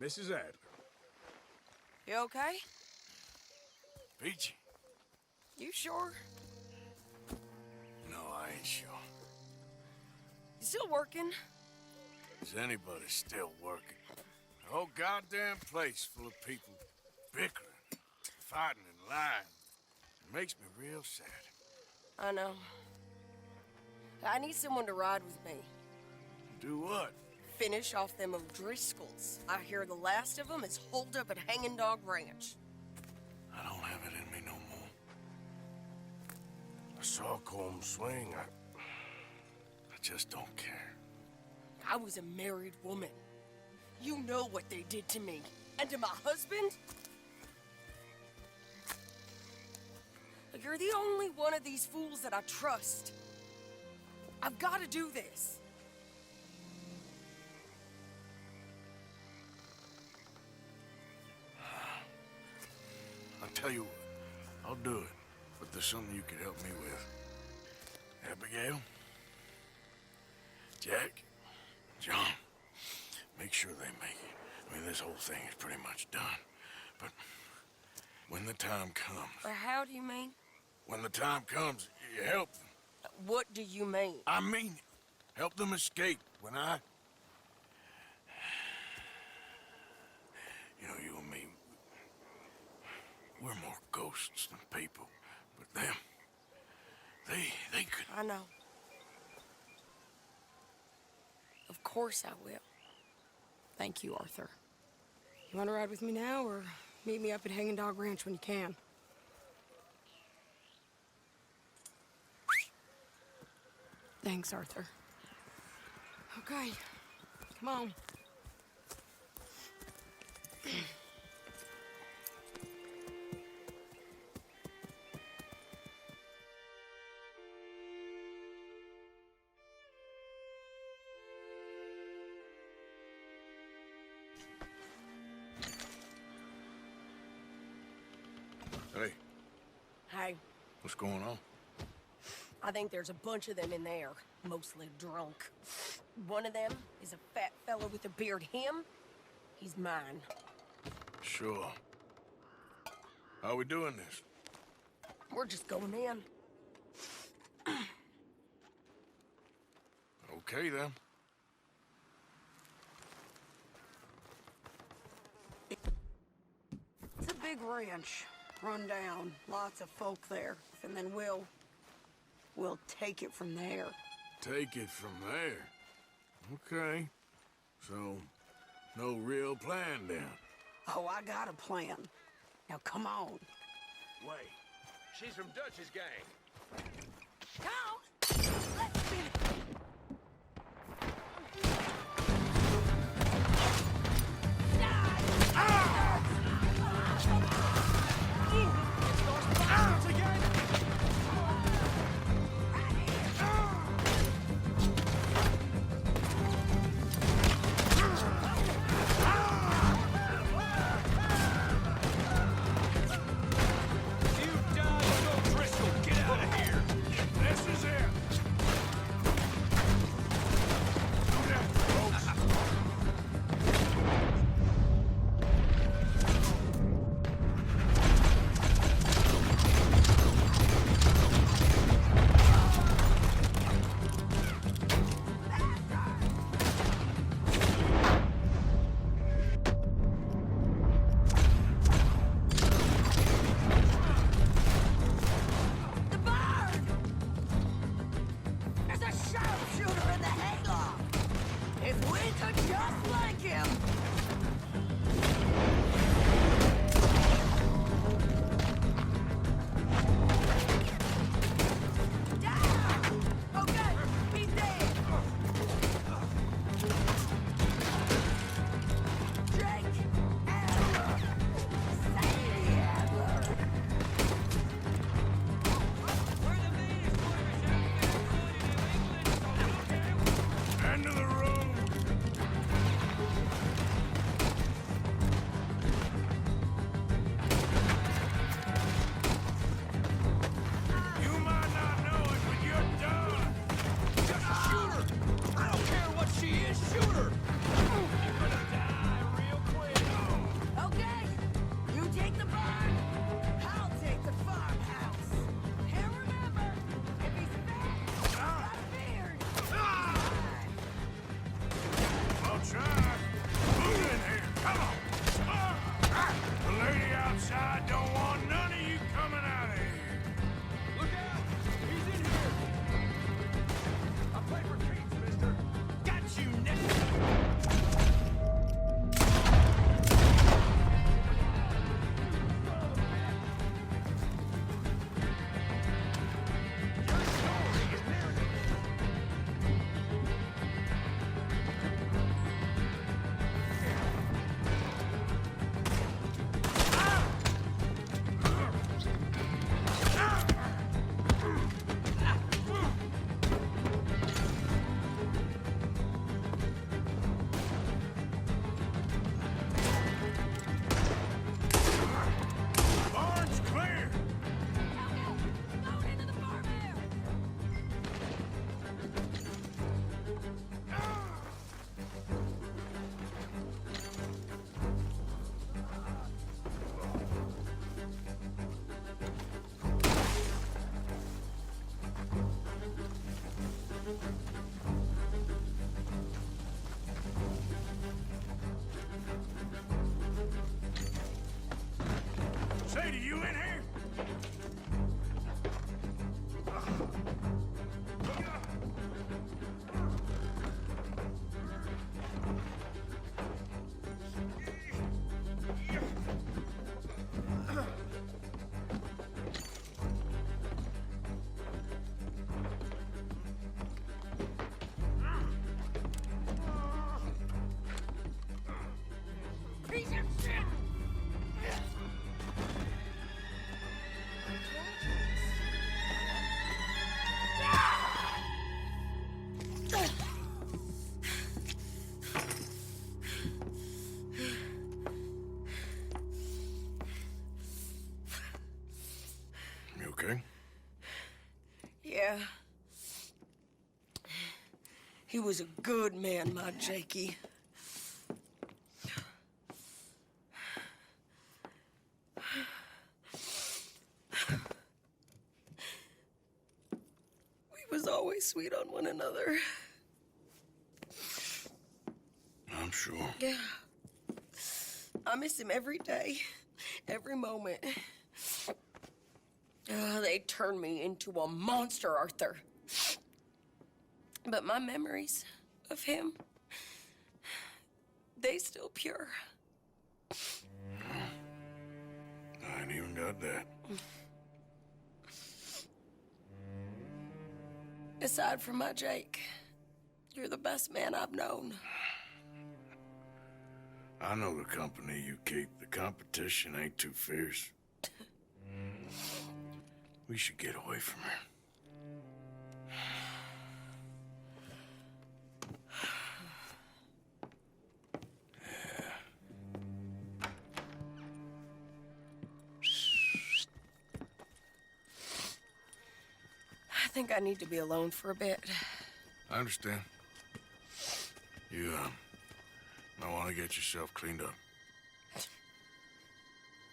Mrs. Adler. You okay? Peachy? You sure? No, I ain't sure. You still working? Is anybody still working? The whole goddamn place full of people bickering, fighting and lying. It makes me real sad. I know. I need someone to ride with me. Do what? Finish off them O'Driscolls. I hear the last of them is holed up at Hanging Dog Ranch. I don't have it in me no more. I saw Colm swing. I just don't care. I was a married woman. You know what they did to me. And to my husband? You're the only one of these fools that I trust. I've got to do this. I'll tell you what, I'll do it, but there's something you could help me with. Abigail, Jack, John, make sure they make it. I mean, this whole thing is pretty much done. But when the time comes... How do you mean? When the time comes, you help them. What do you mean? I mean it. Help them escape when I... You know, you and me, we're more ghosts than people. But them, they could... I know. Of course I will. Thank you, Arthur. You want to ride with me now, or meet me up at Hanging Dog Ranch when you can? Thanks, Arthur. Okay, come on. Hey, Hey, what's going on? I think there's a bunch of them in there, mostly drunk. One of them is a fat fella with a beard. Him, he's mine. Sure. How we doing this? We're just going in. Okay, then. It's a big ranch, run down, lots of folk there, and then we'll take it from there. Take it from there. Okay. So, no real plan then? Oh, I got a plan. Now come on. Wait, she's from Dutch's gang. Come on! Let's beat it! You dodged O'Driscoll! Get out of here! This is it! you in here? Piece of shit! You okay? Yeah. He was a good man, my Jakey. We was always sweet on one another. I'm sure. Yeah. I miss him every day, every moment. They turned me into a monster, Arthur. But my memories of him, they still pure. I ain't even got that. Aside from my Jake, you're the best man I've known. I know the company you keep. The competition ain't too fierce. We should get away from her. I think I need to be alone for a bit. I understand. You, might want to get yourself cleaned up.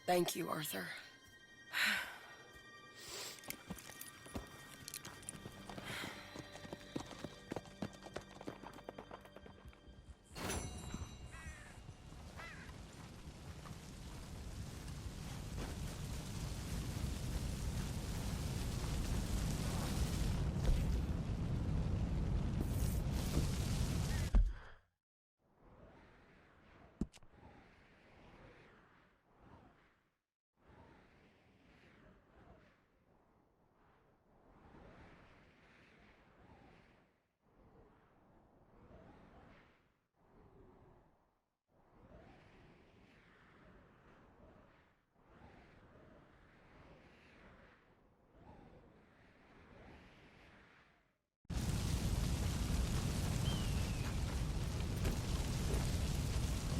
Thank you, Arthur.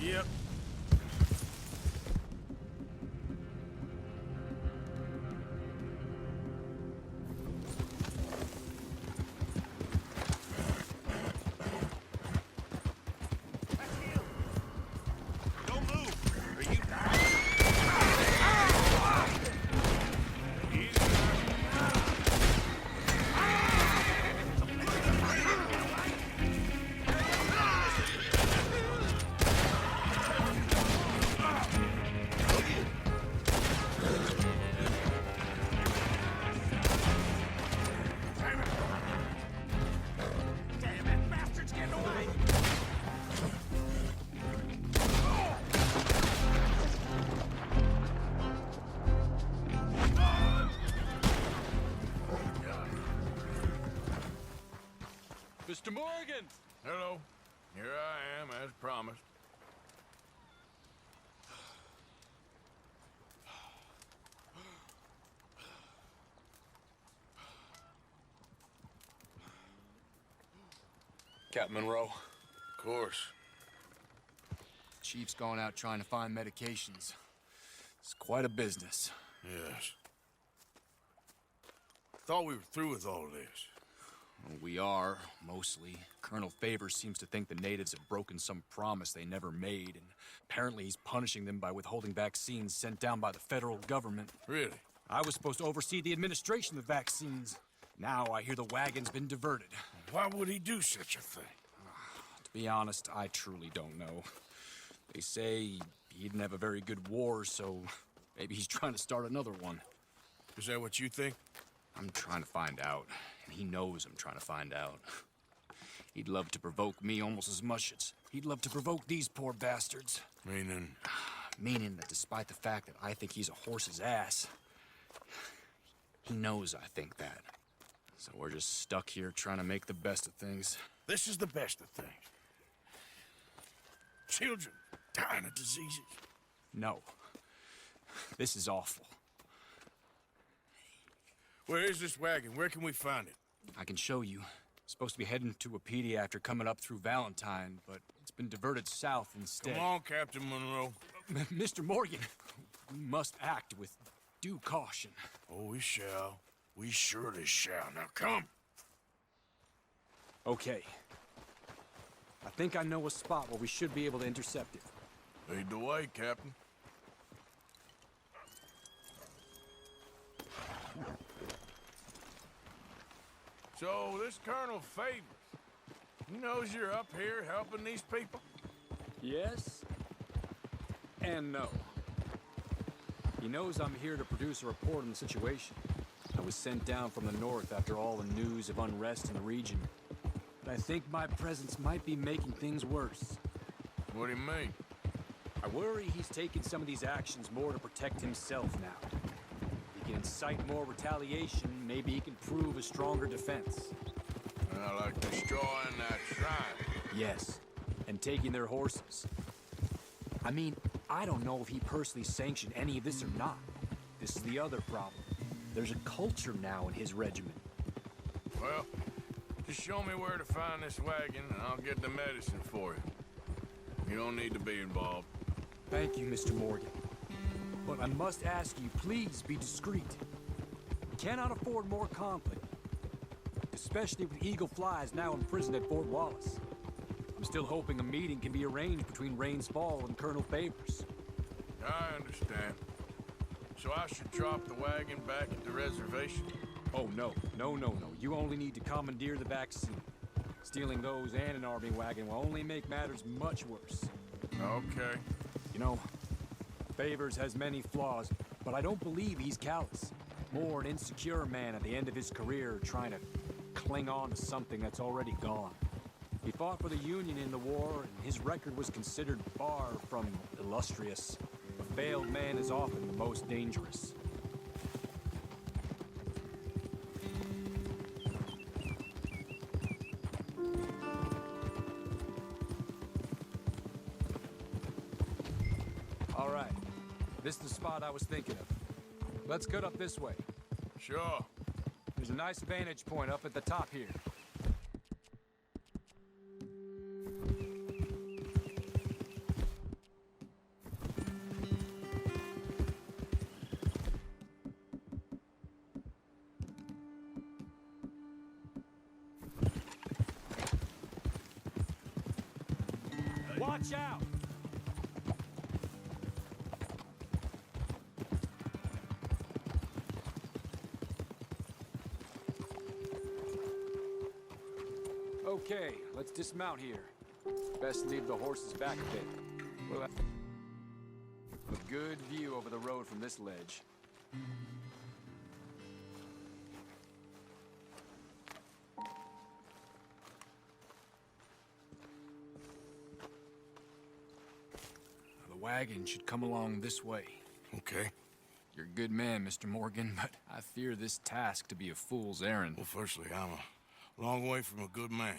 Yep. Don't move! Or you... Damn it, bastard's getting away! Mr. Morgan! Hello. Here I am, as promised. Captain Monroe. Of course. Chief's gone out trying to find medications. It's quite a business. Yes. Thought we were through with all this. Well, we are, mostly. Colonel Favors seems to think the natives have broken some promise they never made, and apparently he's punishing them by withholding vaccines sent down by the federal government. Really? I was supposed to oversee the administration of vaccines. Now I hear the wagon's been diverted. Why would he do such a thing? To be honest, I truly don't know. They say he didn't have a very good war, so Maybe he's trying to start another one. Is that what you think? I'm trying to find out, and he knows I'm trying to find out. He'd love to provoke me almost as much as he'd love to provoke these poor bastards. Meaning? Meaning that despite the fact that I think he's a horse's ass, he knows I think that. So we're just stuck here trying to make the best of things. This is the best of things. Children dying of diseases. No. This is awful. Where is this wagon? Where can we find it? I can show you. Supposed to be heading to Wapiti after coming up through Valentine, but it's been diverted south instead. Come on, Captain Monroe. Mr. Morgan, we must act with due caution. Oh, we shall. We surely shall. Now come. Okay. I think I know a spot where we should be able to intercept it. Lead the way, Captain. So, this Colonel Favors, he knows you're up here helping these people? Yes and no. He knows I'm here to produce a report on the situation. I was sent down from the north after all the news of unrest in the region. But I think my presence might be making things worse. What do you mean? I worry he's taking some of these actions more to protect himself now. He can incite more retaliation, maybe he can prove a stronger defense. Like destroying that shrine. Yes, and taking their horses. I mean, I don't know if he personally sanctioned any of this or not. This is the other problem. There's a culture now in his regiment. Well, just show me where to find this wagon, and I'll get the medicine for you. You don't need to be involved. Thank you, Mr. Morgan. But I must ask you, please be discreet. We cannot afford more conflict. Especially with Eagle Flies now imprisoned at Fort Wallace. I'm still hoping a meeting can be arranged between Rains Fall and Colonel Favors. I understand. So I should drop the wagon back at the reservation? Oh, no. No. You only need to commandeer the vaccine. Stealing those and an army wagon will only make matters much worse. Okay. You know, Favors has many flaws, but I don't believe he's callous. More an insecure man at the end of his career trying to cling on to something that's already gone. He fought for the Union in the war, and his record was considered far from illustrious. A failed man is often the most dangerous. All right. This is the spot I was thinking of. Let's cut up this way. Sure. There's a nice vantage point up at the top here. Watch out! Okay, let's dismount here. Best leave the horses back a bit. We'll have a good view over the road from this ledge. The wagon should come along this way. Okay. You're a good man, Mr. Morgan, but I fear this task to be a fool's errand. Well, firstly, I'm a long way from a good man.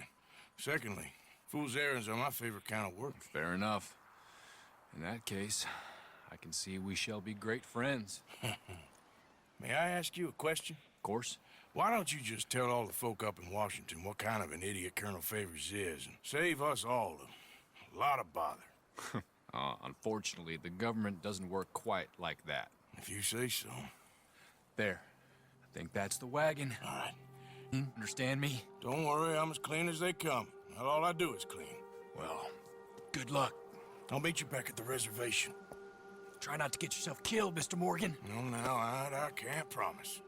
Secondly, fool's errands are my favorite kind of work. Fair enough. In that case, I can see we shall be great friends. May I ask you a question? Of course. Why don't you just tell all the folk up in Washington what kind of an idiot Colonel Favors is and save us all a lot of bother? Unfortunately, the government doesn't work quite like that. If you say so. There. I think that's the wagon. All right. Understand me? Don't worry, I'm as clean as they come. Not all I do is clean. Well, good luck. I'll meet you back at the reservation. Try not to get yourself killed, Mr. Morgan. No, now, I can't promise.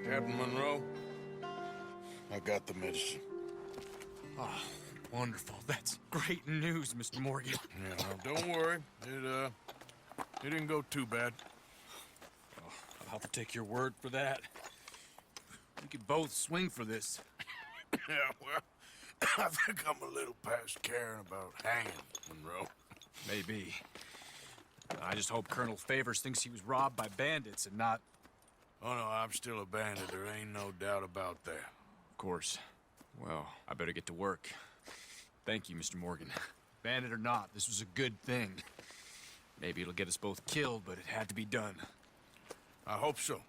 Captain Monroe, I got the medicine. Oh, wonderful. That's great news, Mr. Morgan. Yeah, now, don't worry. It didn't go too bad. I'll have to take your word for that. We could both swing for this. Yeah, well, I think I'm a little past caring about hanging, Monroe. Maybe. I just hope Colonel Favors thinks he was robbed by bandits and not... Oh, no, I'm still a bandit. There ain't no doubt about that. Of course. Well, I better get to work. Thank you, Mr. Morgan. Bandit or not, this was a good thing. Maybe it'll get us both killed, but it had to be done. I hope so.